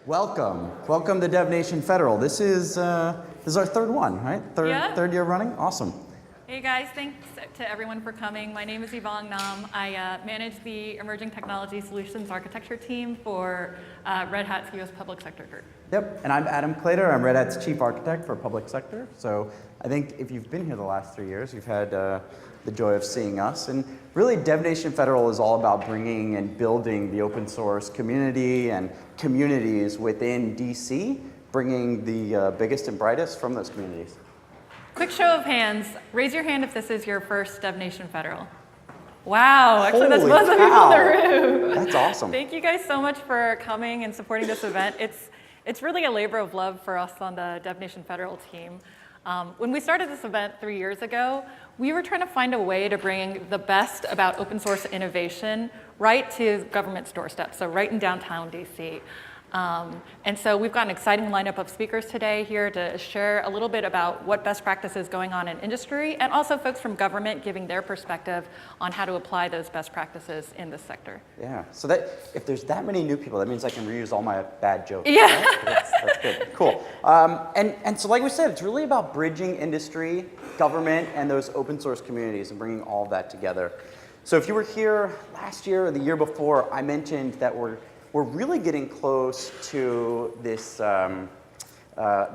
Welcome to DevNation Federal. This is our third one, right? Third year running. Awesome. Hey guys, thanks to everyone for coming. My name is Yvonne Nam. I manage the Emerging Technology Solutions Architecture team for Red Hat's US Public Sector Group. Yep, and I'm Adam Clater. I'm Red Hat's Chief Architect for Public Sector. So I think if you've been here the last 3 years, you've had the joy of seeing us. And really, DevNation Federal is all about bringing and building the open source community and communities within DC, bringing the biggest and brightest from those communities. Quick show of hands. Raise your hand if this is your first DevNation Federal. Wow, actually that's most of the people in the room. That's awesome. Thank you guys so much for coming and supporting this event. It's really a labor of love for us on the DevNation Federal team. When we started this event 3 years ago, we were trying to find a way to bring the best about open source innovation right to government's doorstep, so right in downtown DC. And so we've got an exciting lineup of speakers today here to share a little bit about what best practices going on in industry, and also folks from government giving their perspective on how to apply those best practices in this sector. Yeah, so that if there's that many new people, that means I can reuse all my bad jokes. Yeah. Right? That's good, cool. And so like we said, it's really about bridging industry, government, and those open source communities and bringing all of that together. So if you were here last year or the year before, I mentioned that we're really getting close to this,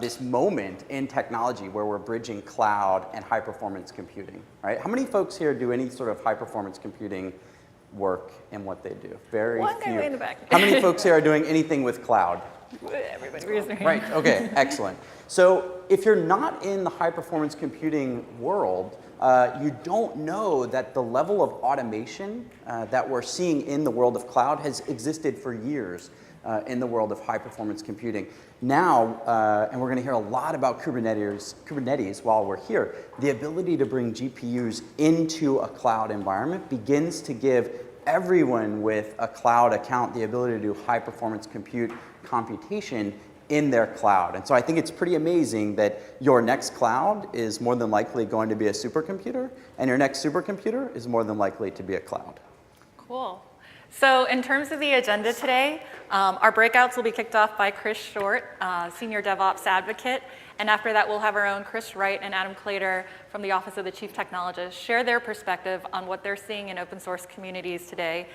this moment in technology where we're bridging cloud and high-performance computing, right? How many folks here do any sort of high-performance computing work in what they do? Very few. One guy way in the back. How many folks here are doing anything with cloud? Everybody raise their hand. Right, okay, excellent. So if you're not in the high-performance computing world, you don't know that the level of automation that we're seeing in the world of cloud has existed for years in the world of high-performance computing. Now, and we're going to hear a lot about Kubernetes while we're here, the ability to bring GPUs into a cloud environment begins to give everyone with a cloud account the ability to do high-performance computation in their cloud. And so I think it's pretty amazing that your next cloud is more than likely going to be a supercomputer, and your next supercomputer is more than likely to be a cloud. Cool. So in terms of the agenda today, our breakouts will be kicked off by Chris Short, Senior DevOps Advocate, and after that we'll have our own Chris Wright and Adam Clater from the Office of the Chief Technologist share their perspective on what they're seeing in open source communities today.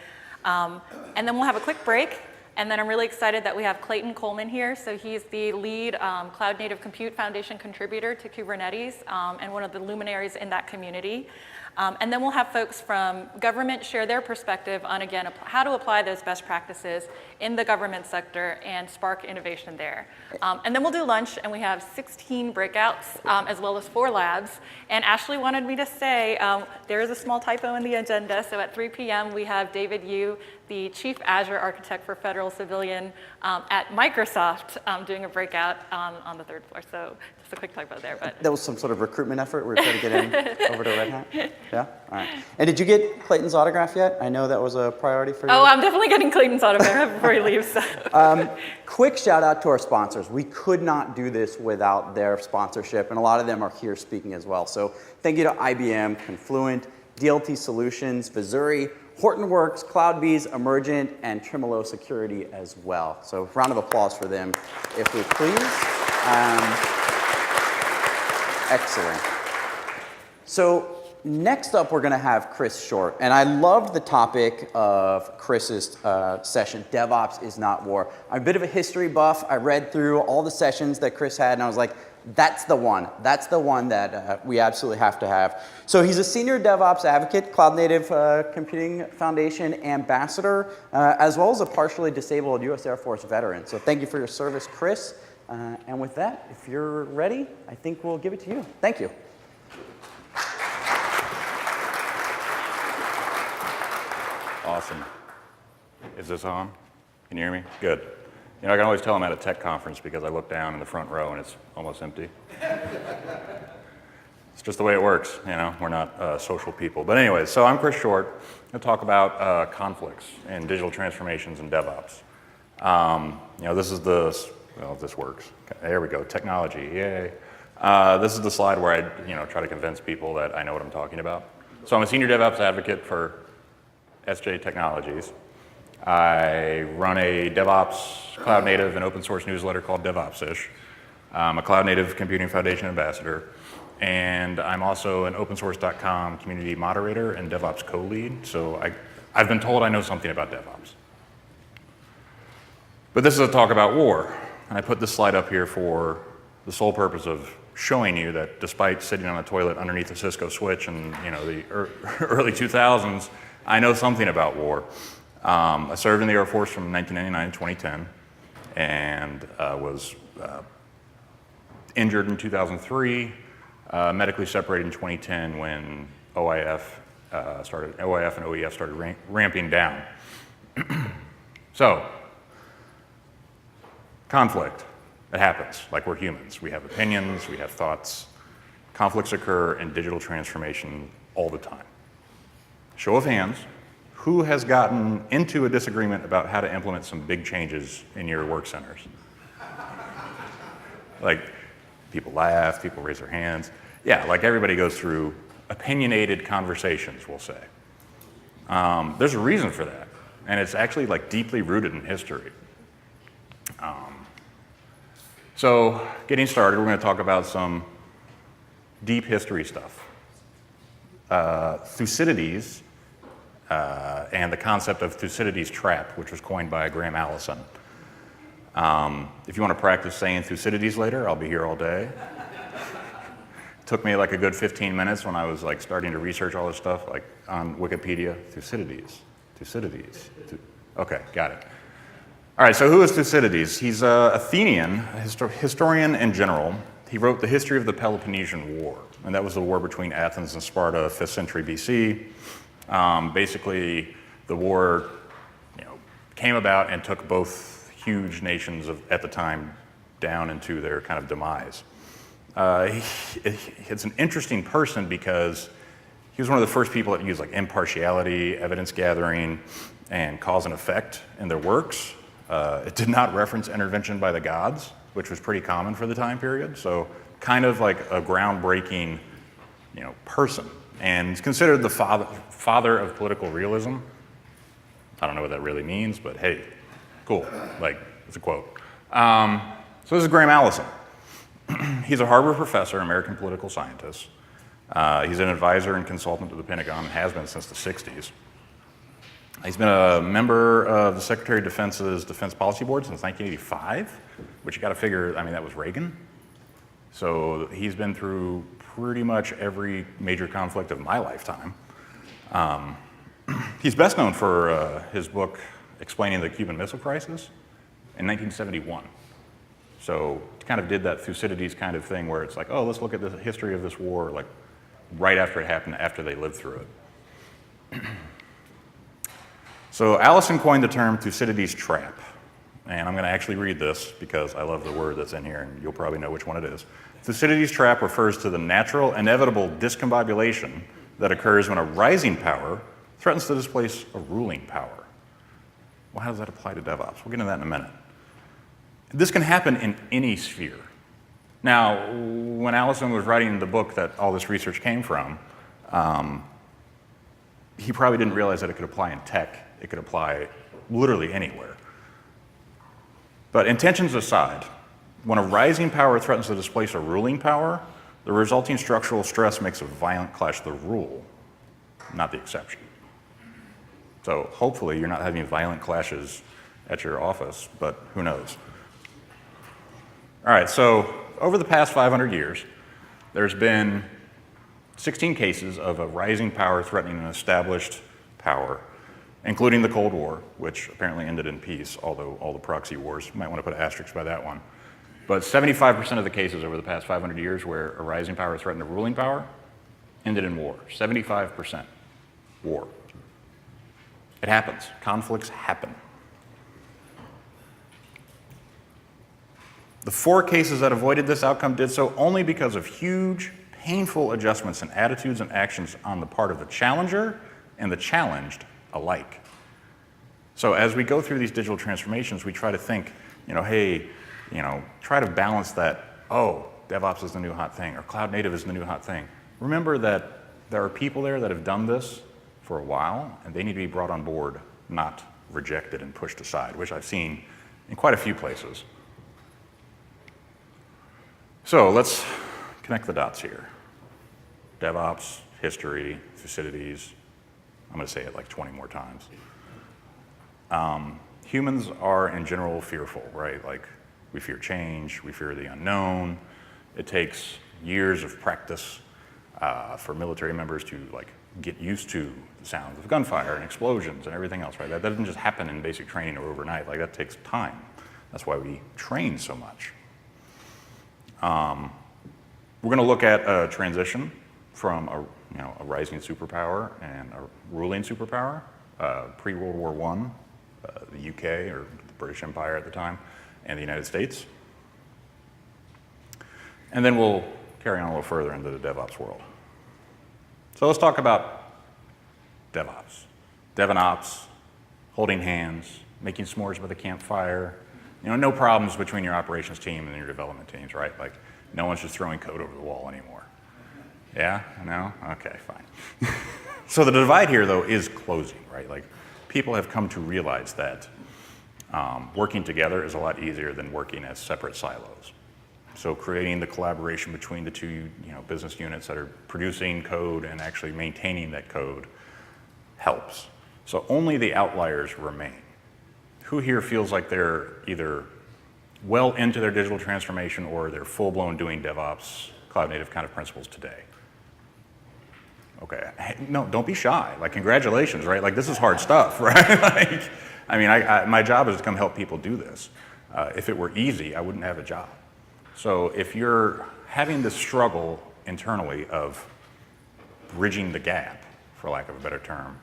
And then we'll have a quick break. And then I'm really excited that we have Clayton Coleman here. So he's the lead Cloud Native Compute Foundation contributor to Kubernetes and one of the luminaries in that community. And then we'll have folks from government share their perspective on, again, how to apply those best practices in the government sector and spark innovation there. And then we'll do lunch, and we have 16 breakouts, as well as 4 labs. And Ashley wanted me to say there is a small typo in the agenda. So at 3 p.m., we have David Yu, the Chief Azure Architect for Federal Civilian at Microsoft, doing a breakout on the 3rd floor. So just a quick typo there. But that was some sort of recruitment effort. We were trying to get in over to Red Hat. Yeah? All right. And did you get Clayton's autograph yet? I know that was a priority for you. Oh, I'm definitely getting Clayton's autograph before he leaves. So. Quick shout out to our sponsors. We could not do this without their sponsorship, and a lot of them are here speaking as well. So thank you to IBM, Confluent, DLT Solutions, Vizuri, Hortonworks, CloudBees, Emergent, and Tremolo Security as well. So round of applause for them, if we please. Excellent. So next up, we're going to have Chris Short. And I loved the topic of Chris's session, DevOps is not war. I'm a bit of a history buff. I read through all the sessions that Chris had, and I was like, that's the one. That's the one that we absolutely have to have. So he's a senior DevOps advocate, Cloud Native Computing Foundation ambassador, as well as a partially disabled U.S. Air Force veteran. So thank you for your service, Chris. And with that, if you're ready, I think we'll give it to you. Thank you. Awesome. Is this on? Can you hear me? Good. You know, I can always tell I'm at a tech conference because I look down in the front row and it's almost empty. It's just the way it works, you know, we're not social people. But anyway, so I'm Chris Short. I'll talk about conflicts and digital transformations in DevOps. You know, this is well, if this works. Okay, there we go, technology, yay. This is the slide where I try to convince people that I know what I'm talking about. So I'm a senior DevOps advocate for SJ Technologies. I run a DevOps, cloud native, and open source newsletter called DevOps-ish. I'm a Cloud Native Computing Foundation ambassador, and I'm also an opensource.com community moderator and DevOps co-lead, so I've been told I know something about DevOps. But this is a talk about war, and I put this slide up here for the sole purpose of showing you that despite sitting on a toilet underneath a Cisco switch in the early 2000s, I know something about war. I served in the Air Force from 1999 to 2010, and was injured in 2003, medically separated in 2010 when OIF and OEF started ramping down. So, conflict. It happens, like we're humans. We have opinions, we have thoughts. Conflicts occur in digital transformation all the time. Show of hands, who has gotten into a disagreement about how to implement some big changes in your work centers? Like, people laugh, people raise their hands. Yeah, like everybody goes through opinionated conversations, we'll say. There's a reason for that, and it's actually like deeply rooted in history. So, getting started, we're going to talk about some deep history stuff. Thucydides, and the concept of Thucydides' trap, which was coined by Graham Allison. If you want to practice saying Thucydides later, I'll be here all day. It took me like a good 15 minutes when I was like starting to research all this stuff, like on Wikipedia. Thucydides. Okay, got it. All right, so who is Thucydides? He's an Athenian, historian and general. He wrote the history of the Peloponnesian War, and that was the war between Athens and Sparta, 5th century BC. Basically, the war came about and took both huge nations at the time down into their kind of demise. It's an interesting person because he was one of the first people that used like impartiality, evidence gathering, and cause and effect in their works. It did not reference intervention by the gods, which was pretty common for the time period. So kind of like a groundbreaking, person. And he's considered the father of political realism. I don't know what that really means, but hey, cool. Like, it's a quote. So this is Graham Allison. He's a Harvard professor, American political scientist. He's an advisor and consultant to the Pentagon and has been since the 60s. He's been a member of the Secretary of Defense's Defense Policy Board since 1985, which you got to figure, that was Reagan. So he's been through pretty much every major conflict of my lifetime. He's best known for his book explaining the Cuban Missile Crisis in 1971. So kind of did that Thucydides kind of thing where it's like, oh, let's look at the history of this war, like right after it happened, after they lived through it. So Allison coined the term Thucydides' trap. And I'm going to actually read this because I love the word that's in here, and you'll probably know which one it is. Thucydides' trap refers to the natural, inevitable discombobulation that occurs when a rising power threatens to displace a ruling power. Well, how does that apply to DevOps? We'll get into that in a minute. This can happen in any sphere. Now, when Allison was writing the book that all this research came from, he probably didn't realize that it could apply in tech. It could apply literally anywhere. But intentions aside, when a rising power threatens to displace a ruling power, the resulting structural stress makes a violent clash the rule, not the exception. So hopefully you're not having violent clashes at your office, but who knows? All right, so over the past 500 years, there's been 16 cases of a rising power threatening an established power, including the Cold War, which apparently ended in peace, although all the proxy wars, you might want to put asterisks by that one. But 75% of the cases over the past 500 years where a rising power threatened a ruling power ended in war. 75% war. It happens. Conflicts happen. The 4 cases that avoided this outcome did so only because of huge, painful adjustments in attitudes and actions on the part of the challenger and the challenged alike. So as we go through these digital transformations, we try to think, try to balance that, DevOps is the new hot thing, or cloud native is the new hot thing. Remember that there are people there that have done this for a while, and they need to be brought on board, not rejected and pushed aside, which I've seen in quite a few places. So let's connect the dots here. DevOps, history, Thucydides. I'm going to say it like 20 more times. Humans are in general fearful, right? Like we fear change, we fear the unknown. It takes years of practice for military members to like get used to the sounds of gunfire and explosions and everything else, right? That doesn't just happen in basic training or overnight. Like that takes time. That's why we train so much. We're going to look at a transition from a rising superpower and a ruling superpower, pre-World War I, the UK or the British Empire at the time, and the United States. And then we'll carry on a little further into the DevOps world. So let's talk about DevOps. DevOps, holding hands, making s'mores by the campfire. No problems between your operations team and your development teams, right? Like no one's just throwing code over the wall anymore. Yeah? No? Okay, fine. So the divide here, though, is closing, right? Like people have come to realize that working together is a lot easier than working as separate silos. So creating the collaboration between the two business units that are producing code and actually maintaining that code helps. So only the outliers remain. Who here feels like they're either well into their digital transformation or they're full-blown doing DevOps, cloud-native kind of principles today? Okay, hey, no, don't be shy. Like, congratulations, right? Like, this is hard stuff, right? Like, I mean, my job is to come help people do this. If it were easy, I wouldn't have a job. So if you're having this struggle internally of bridging the gap, for lack of a better term,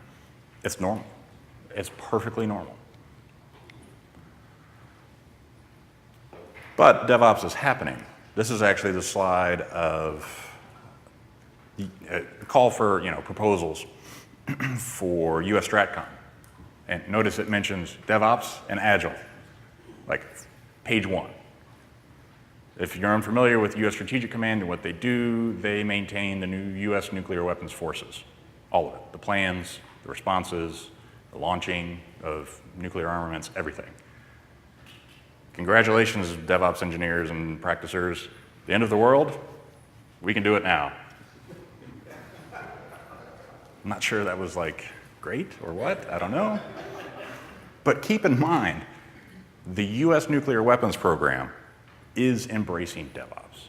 it's normal. It's perfectly normal. But DevOps is happening. This is actually the slide of the call for proposals for US StratCon. And notice it mentions DevOps and Agile, like page 1. If you're unfamiliar with US Strategic Command and what they do, they maintain the new US nuclear weapons forces. All of it, the plans, the responses, the launching of nuclear armaments, everything. Congratulations, DevOps engineers and practicers. The end of the world, we can do it now. I'm not sure that was like great or what, I don't know. But keep in mind, the US nuclear weapons program is embracing DevOps.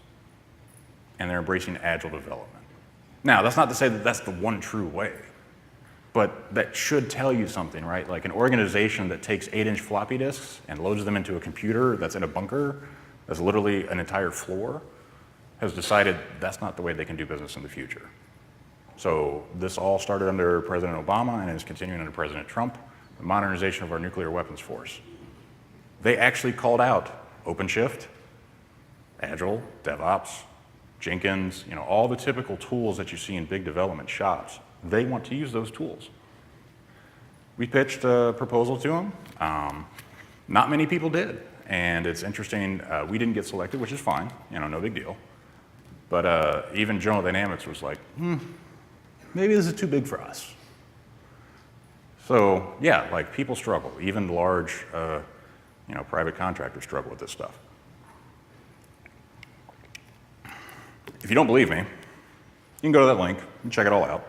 And they're embracing agile development. Now, that's not to say that that's the one true way, but that should tell you something, right? Like an organization that takes 8-inch floppy disks and loads them into a computer that's in a bunker, that's literally an entire floor, has decided that's not the way they can do business in the future. So this all started under President Obama and is continuing under President Trump, the modernization of our nuclear weapons force. They actually called out OpenShift, Agile, DevOps, Jenkins, all the typical tools that you see in big development shops. They want to use those tools. We pitched a proposal to them. Not many people did. And it's interesting, we didn't get selected, which is fine, no big deal. But even General Dynamics was like, maybe this is too big for us. So yeah, like people struggle. Even large, private contractors struggle with this stuff. If you don't believe me, you can go to that link and check it all out.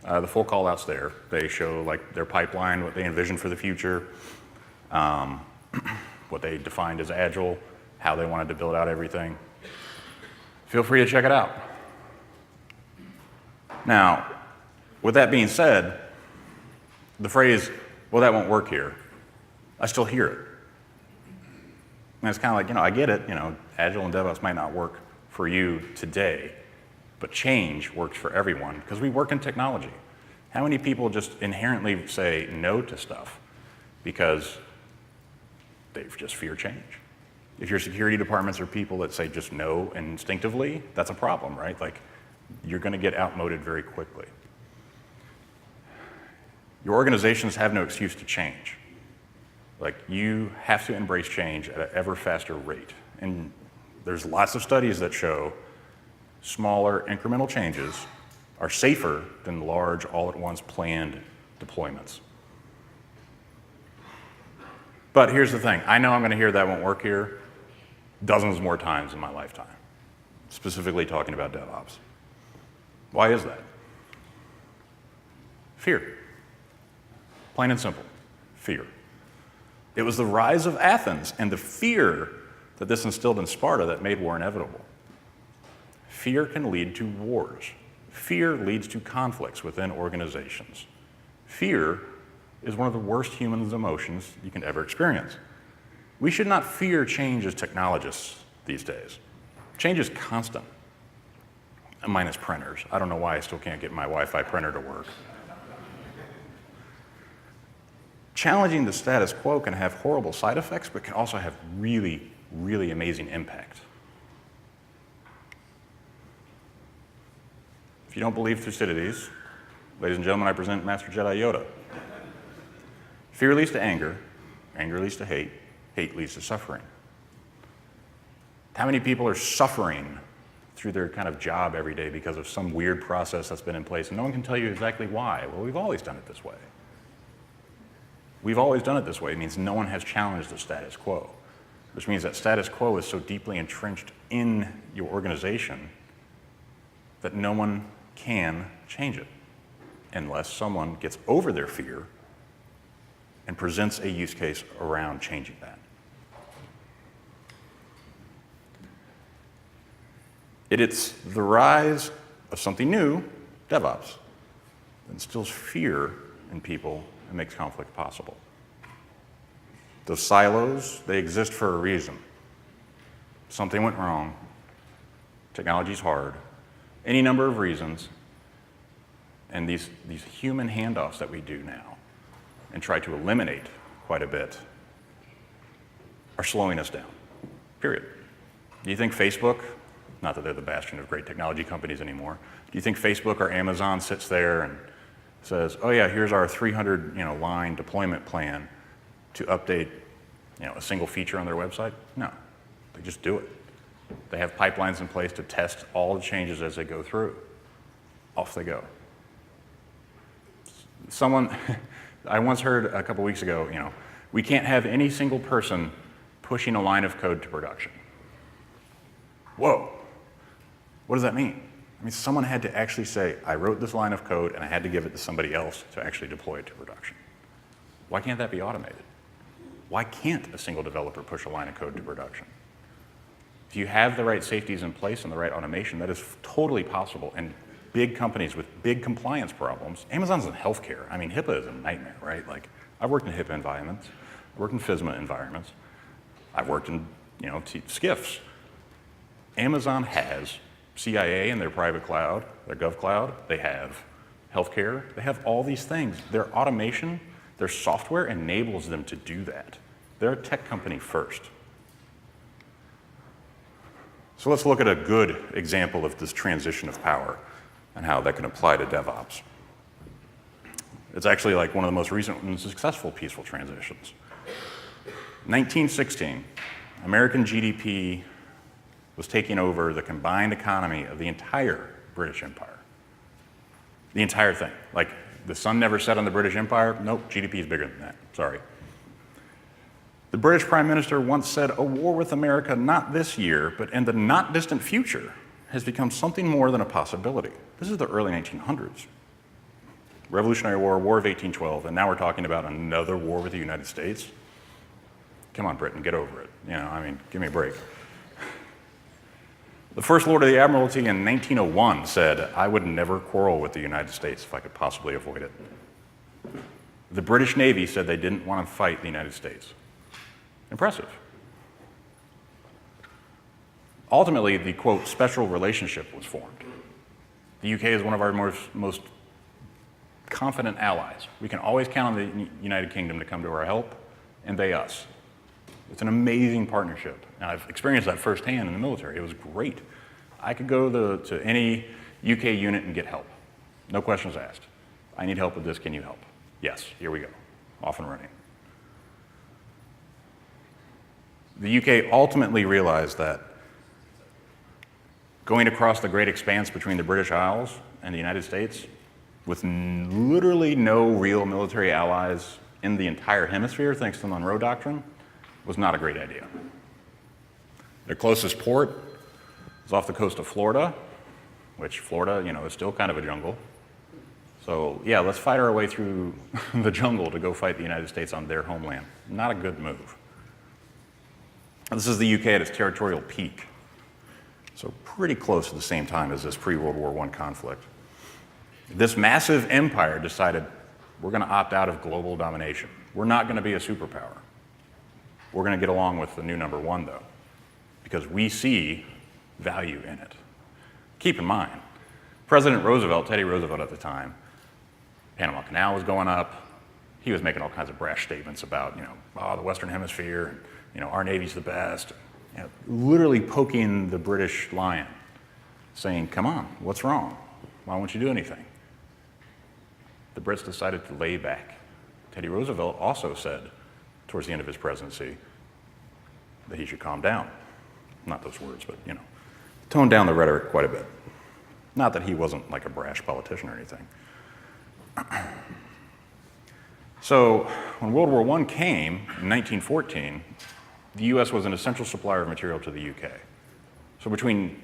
The full call out's there. They show like their pipeline, what they envision for the future, what they defined as agile, how they wanted to build out everything. Feel free to check it out. Now, with that being said, the phrase, well, that won't work here, I still hear it. And it's kind of like, I get it, Agile and DevOps might not work for you today, but change works for everyone because we work in technology. How many people just inherently say no to stuff because they just fear change? If your security departments are people that say just no instinctively, that's a problem, right? Like, you're going to get outmoded very quickly. Your organizations have no excuse to change. Like, you have to embrace change at an ever faster rate. And there's lots of studies that show smaller incremental changes are safer than large all-at-once planned deployments. But here's the thing. I know I'm going to hear that won't work here dozens more times in my lifetime, specifically talking about DevOps. Why is that? Fear. Plain and simple. Fear. It was the rise of Athens and the fear that this instilled in Sparta that made war inevitable. Fear can lead to wars. Fear leads to conflicts within organizations. Fear is one of the worst human emotions you can ever experience. We should not fear change as technologists these days. Change is constant. Minus printers. I don't know why I still can't get my Wi-Fi printer to work. Challenging the status quo can have horrible side effects, but can also have really, really amazing impact. If you don't believe Thucydides, ladies and gentlemen, I present Master Jedi Yoda. Fear leads to anger, anger leads to hate, hate leads to suffering. How many people are suffering through their kind of job every day because of some weird process that's been in place, and no one can tell you exactly why? Well, we've always done it this way. We've always done it this way. It means no one has challenged the status quo, which means that status quo is so deeply entrenched in your organization that no one can change it unless someone gets over their fear and presents a use case around changing that. It's the rise of something new, DevOps, that instills fear in people and makes conflict possible. Those silos, they exist for a reason. Something went wrong. Technology's hard. Any number of reasons. And these human handoffs that we do now and try to eliminate quite a bit are slowing us down, period. Do you think Facebook, not that they're the bastion of great technology companies anymore, do you think Facebook or Amazon sits there and says, oh yeah, here's our 300 line deployment plan to update a single feature on their website? No, they just do it. They have pipelines in place to test all the changes as they go through. Off they go. I once heard a couple weeks ago, we can't have any single person pushing a line of code to production. Whoa, what does that mean? I mean, someone had to actually say, I wrote this line of code and I had to give it to somebody else to actually deploy it to production. Why can't that be automated? Why can't a single developer push a line of code to production? If you have the right safeties in place and the right automation, that is totally possible. And big companies with big compliance problems, Amazon's in healthcare. I mean, HIPAA is a nightmare, right? Like, I've worked in HIPAA environments. I've worked in FSMA environments. I've worked in, SCIFs. Amazon has CIA in their private cloud, their gov cloud. They have healthcare. They have all these things. Their automation, their software enables them to do that. They're a tech company first. So let's look at a good example of this transition of power and how that can apply to DevOps. It's actually like one of the most recent and successful peaceful transitions. 1916, American GDP was taking over the combined economy of the entire British Empire. The entire thing. Like, the sun never set on the British Empire. Nope, GDP is bigger than that. Sorry. The British Prime Minister once said, a war with America not this year, but in the not distant future, has become something more than a possibility. This is the early 1900s. Revolutionary War, War of 1812, and now we're talking about another war with the United States. Come on, Britain, get over it. Give me a break. The First Lord of the Admiralty in 1901 said, I would never quarrel with the United States if I could possibly avoid it. The British Navy said they didn't want to fight the United States. Impressive. Ultimately, the, quote, special relationship was formed. The UK is one of our most confident allies. We can always count on the United Kingdom to come to our help, and they us. It's an amazing partnership. And I've experienced that firsthand in the military. It was great. I could go to any UK unit and get help. No questions asked. I need help with this, can you help? Yes, here we go. Off and running. The UK ultimately realized that going across the great expanse between the British Isles and the United States, with literally no real military allies in the entire hemisphere, thanks to the Monroe Doctrine, was not a great idea. Their closest port is off the coast of Florida, which Florida, is still kind of a jungle. So yeah, let's fight our way through the jungle to go fight the United States on their homeland. Not a good move. This is the UK at its territorial peak. So pretty close to the same time as this pre-World War I conflict. This massive empire decided we're going to opt out of global domination. We're not going to be a superpower. We're going to get along with the new number one, though, because we see value in it. Keep in mind, President Roosevelt, Teddy Roosevelt at the time, Panama Canal was going up. He was making all kinds of brash statements about, the Western Hemisphere, our Navy's the best. Literally poking the British lion, saying, come on, what's wrong? Why won't you do anything? The Brits decided to lay back. Teddy Roosevelt also said, towards the end of his presidency, that he should calm down. Not those words, but, tone down the rhetoric quite a bit. Not that he wasn't like a brash politician or anything. So when World War I came in 1914, the US was an essential supplier of material to the UK. So between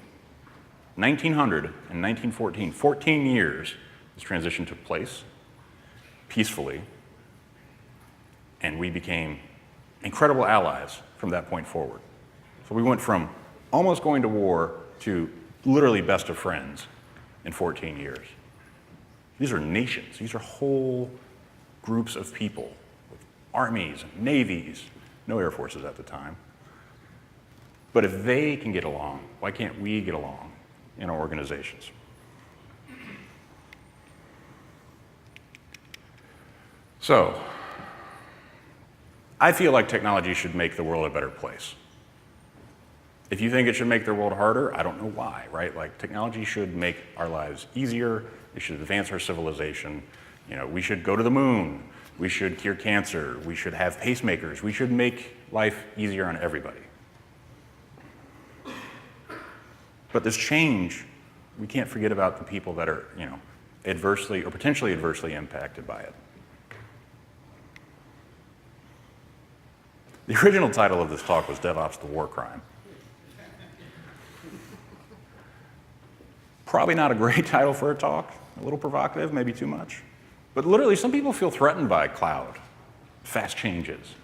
1900 and 1914, 14 years, this transition took place peacefully, and we became incredible allies from that point forward. So we went from almost going to war to literally best of friends in 14 years. These are nations. These are whole groups of people with armies, navies, no air forces at the time. But if they can get along, why can't we get along in our organizations? So, I feel like technology should make the world a better place. If you think it should make the world harder, I don't know why, right? Like, technology should make our lives easier. It should advance our civilization. We should go to the moon. We should cure cancer. We should have pacemakers. We should make life easier on everybody. But this change, we can't forget about the people that are, adversely or potentially adversely impacted by it. The original title of this talk was DevOps, the War Crime. Probably not a great title for a talk, a little provocative, maybe too much. But literally, some people feel threatened by cloud, fast changes.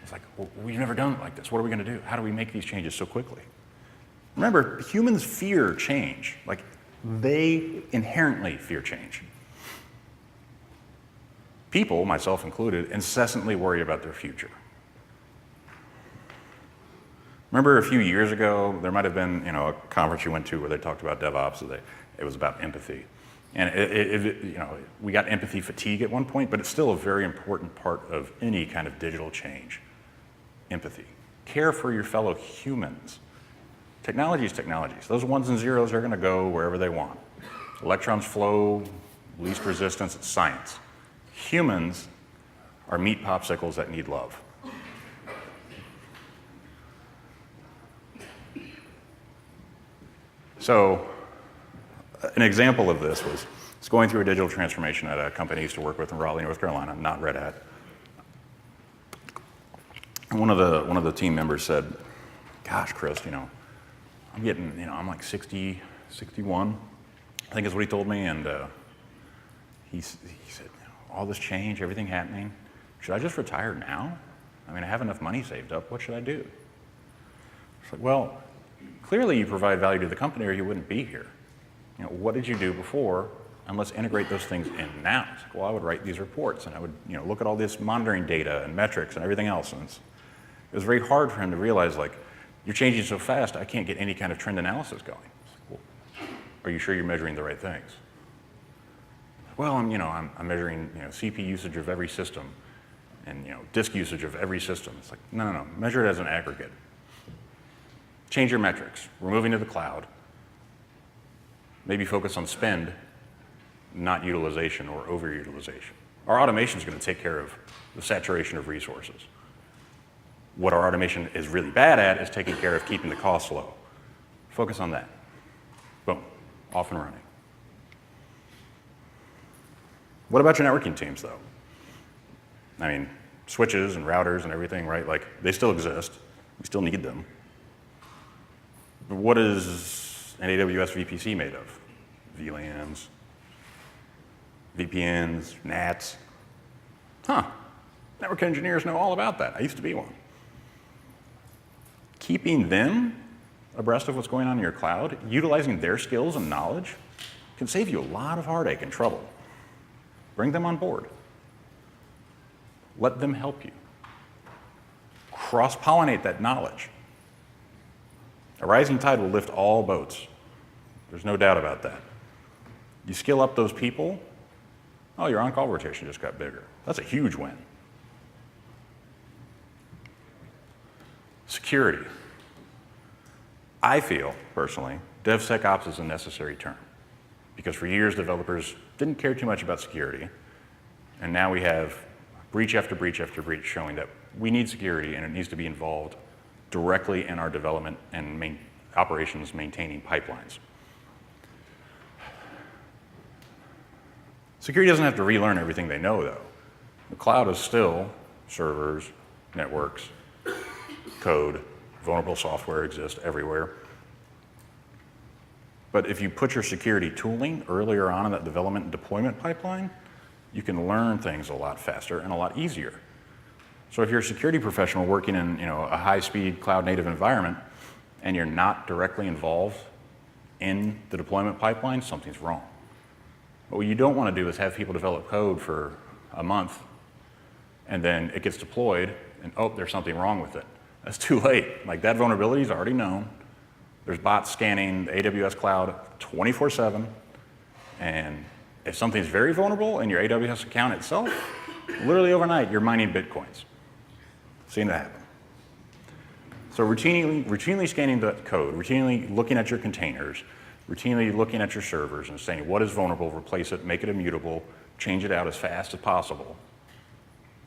It's like, well, we've never done it like this. What are we going to do? How do we make these changes so quickly? Remember, humans fear change. Like, they inherently fear change. People, myself included, incessantly worry about their future. Remember a few years ago, there might have been a conference you went to where they talked about DevOps. It was about empathy. And we got empathy fatigue at one point, but it's still a very important part of any kind of digital change. Empathy. Care for your fellow humans. Technology is technology. So those ones and zeros are going to go wherever they want. Electrons flow, least resistance, it's science. Humans are meat popsicles that need love. So an example of this was going through a digital transformation at a company I used to work with in Raleigh, North Carolina, not Red Hat. And one of the team members said, gosh, Chris, I'm getting, I'm like 60, 61, I think is what he told me. And he said, all this change, everything happening, should I just retire now? I have enough money saved up. What should I do? It's like, well, clearly you provide value to the company or you wouldn't be here. What did you do before? And let's integrate those things in now. It's like, well, I would write these reports and I would look at all this monitoring data and metrics and everything else. And it was very hard for him to realize, like, you're changing so fast, I can't get any kind of trend analysis going. It's like, well, are you sure you're measuring the right things? Well, I'm measuring CPU usage of every system and disk usage of every system. It's like, no, measure it as an aggregate. Change your metrics. We're moving to the cloud. Maybe focus on spend, not utilization or overutilization. Our automation is going to take care of the saturation of resources. What our automation is really bad at is taking care of keeping the costs low. Focus on that. Boom, off and running. What about your networking teams, though? switches and routers and everything, right? Like, they still exist. We still need them. But what is an AWS VPC made of? VLANs, VPNs, NATs. Huh. Network engineers know all about that. I used to be one. Keeping them abreast of what's going on in your cloud, utilizing their skills and knowledge, can save you a lot of heartache and trouble. Bring them on board. Let them help you. Cross-pollinate that knowledge. A rising tide will lift all boats. There's no doubt about that. You skill up those people, oh, your on-call rotation just got bigger. That's a huge win. Security. I feel, personally, DevSecOps is a necessary term because for years developers didn't care too much about security, and now we have breach after breach after breach showing that we need security and it needs to be involved directly in our development and operations maintaining pipelines. Security doesn't have to relearn everything they know, though. The cloud is still servers, networks, code, vulnerable software exists everywhere. But if you put your security tooling earlier on in that development and deployment pipeline, you can learn things a lot faster and a lot easier. So if you're a security professional working in a high-speed cloud-native environment and you're not directly involved in the deployment pipeline, something's wrong. But what you don't want to do is have people develop code for a month and then it gets deployed and, oh, there's something wrong with it. That's too late. Like, that vulnerability is already known. There's bots scanning the AWS cloud 24/7. And if something's very vulnerable in your AWS account itself, literally overnight, you're mining Bitcoins. Seen it happen. So routinely scanning the code, routinely looking at your containers, routinely looking at your servers and saying what is vulnerable, replace it, make it immutable, change it out as fast as possible,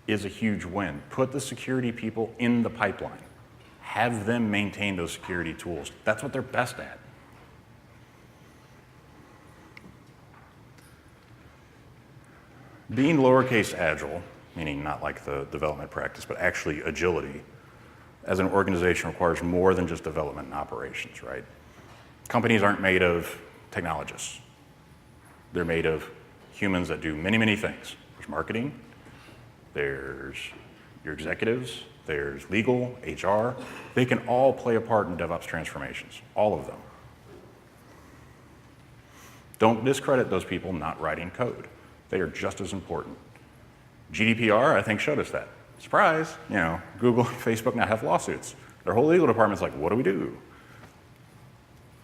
is a huge win. Put the security people in the pipeline. Have them maintain those security tools. That's what they're best at. Being lowercase agile, meaning not like the development practice, but actually agility, as an organization requires more than just development and operations, right? Companies aren't made of technologists. They're made of humans that do many, many things. There's marketing, there's your executives, there's legal, HR. They can all play a part in DevOps transformations, all of them. Don't discredit those people not writing code. They are just as important. GDPR, I think, showed us that. Surprise, Google and Facebook now have lawsuits. Their whole legal department's like, what do we do?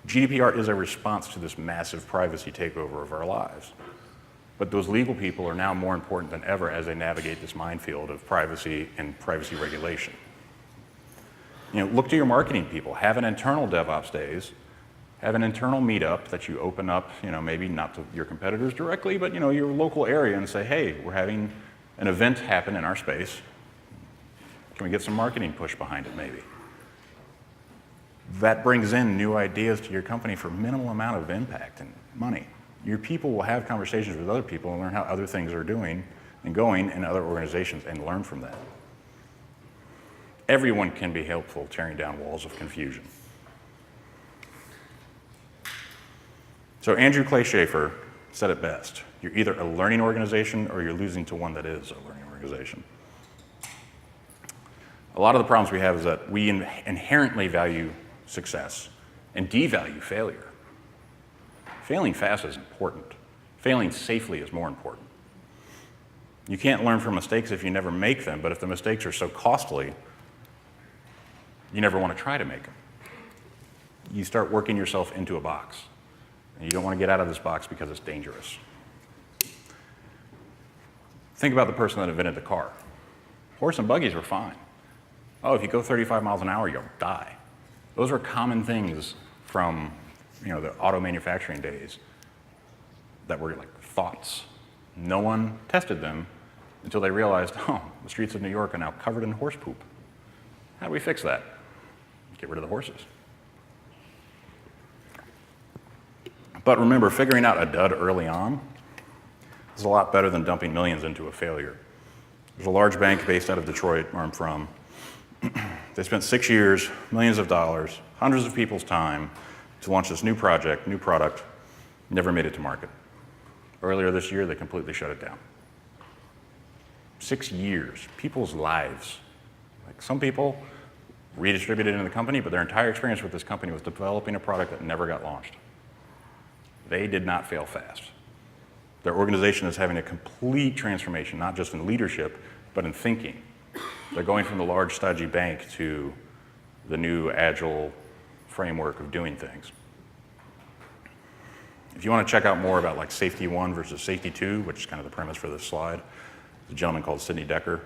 GDPR is a response to this massive privacy takeover of our lives. But those legal people are now more important than ever as they navigate this minefield of privacy and privacy regulation. Look to your marketing people. Have an internal DevOps days. Have an internal meetup that you open up, maybe not to your competitors directly, but your local area and say, hey, we're having an event happen in our space. Can we get some marketing push behind it maybe? That brings in new ideas to your company for minimal amount of impact and money. Your people will have conversations with other people and learn how other things are doing and going in other organizations and learn from that. Everyone can be helpful tearing down walls of confusion. So Andrew Clay Schaefer said it best. You're either a learning organization or you're losing to one that is a learning organization. A lot of the problems we have is that we inherently value success and devalue failure. Failing fast is important. Failing safely is more important. You can't learn from mistakes if you never make them, but if the mistakes are so costly, you never want to try to make them. You start working yourself into a box, and you don't want to get out of this box because it's dangerous. Think about the person that invented the car. Horse and buggies were fine. Oh, if you go 35 miles an hour, you'll die. Those are common things from the auto manufacturing days that were like thoughts. No one tested them until they realized, oh, the streets of New York are now covered in horse poop. How do we fix that? Get rid of the horses. But remember, figuring out a dud early on is a lot better than dumping millions into a failure. There's a large bank based out of Detroit, where I'm from. They spent 6 years, millions of dollars, hundreds of people's time to launch this new project, new product, never made it to market. Earlier this year, they completely shut it down. 6 years, people's lives. Like some people redistributed in the company, but their entire experience with this company was developing a product that never got launched. They did not fail fast. Their organization is having a complete transformation, not just in leadership, but in thinking. They're going from the large, stodgy bank to the new agile framework of doing things. If you want to check out more about like safety 1 versus safety 2, which is kind of the premise for this slide, there's a gentleman called Sidney Decker.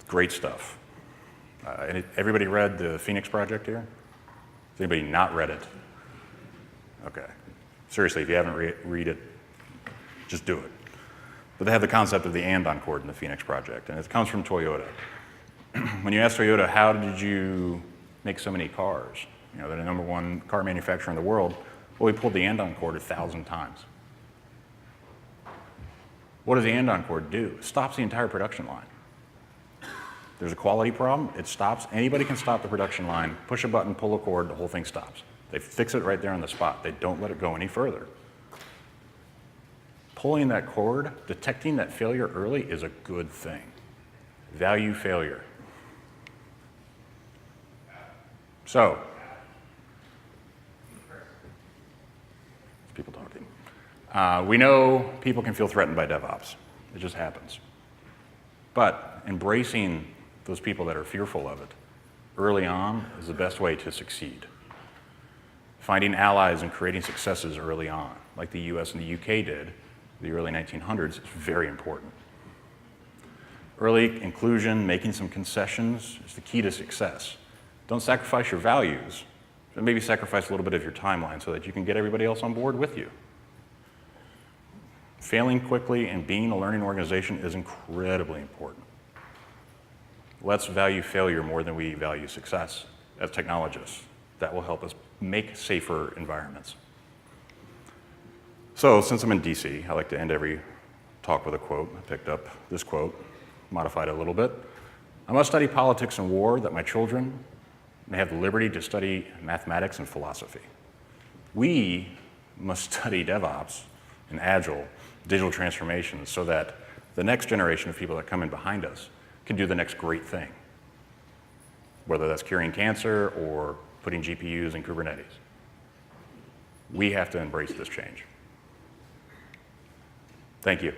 Great stuff. Everybody read the Phoenix Project here? Has anybody not read it? Okay. Seriously, if you haven't read it, just do it. But they have the concept of the and-on chord in the Phoenix Project, and it comes from Toyota. When you ask Toyota, how did you make so many cars? You know, they're the #1 car manufacturer in the world. Well, we pulled the and-on chord 1,000 times. What does the and-on chord do? It stops the entire production line. There's a quality problem, it stops. Anybody can stop the production line, push a button, pull a cord, the whole thing stops. They fix it right there on the spot. They don't let it go any further. Pulling that cord, detecting that failure early is a good thing. Value failure. So, people talking. We know people can feel threatened by DevOps. It just happens. But embracing those people that are fearful of it early on is the best way to succeed. Finding allies and creating successes early on, like the US and the UK did in the early 1900s, is very important. Early inclusion, making some concessions, is the key to success. Don't sacrifice your values, but maybe sacrifice a little bit of your timeline so that you can get everybody else on board with you. Failing quickly and being a learning organization is incredibly important. Let's value failure more than we value success as technologists. That will help us make safer environments. So since I'm in DC, I like to end every talk with a quote. I picked up this quote, modified it a little bit. I must study politics and war that my children may have the liberty to study mathematics and philosophy. We must study DevOps and Agile, digital transformation, so that the next generation of people that come in behind us can do the next great thing, whether that's curing cancer or putting GPUs in Kubernetes. We have to embrace this change. Thank you.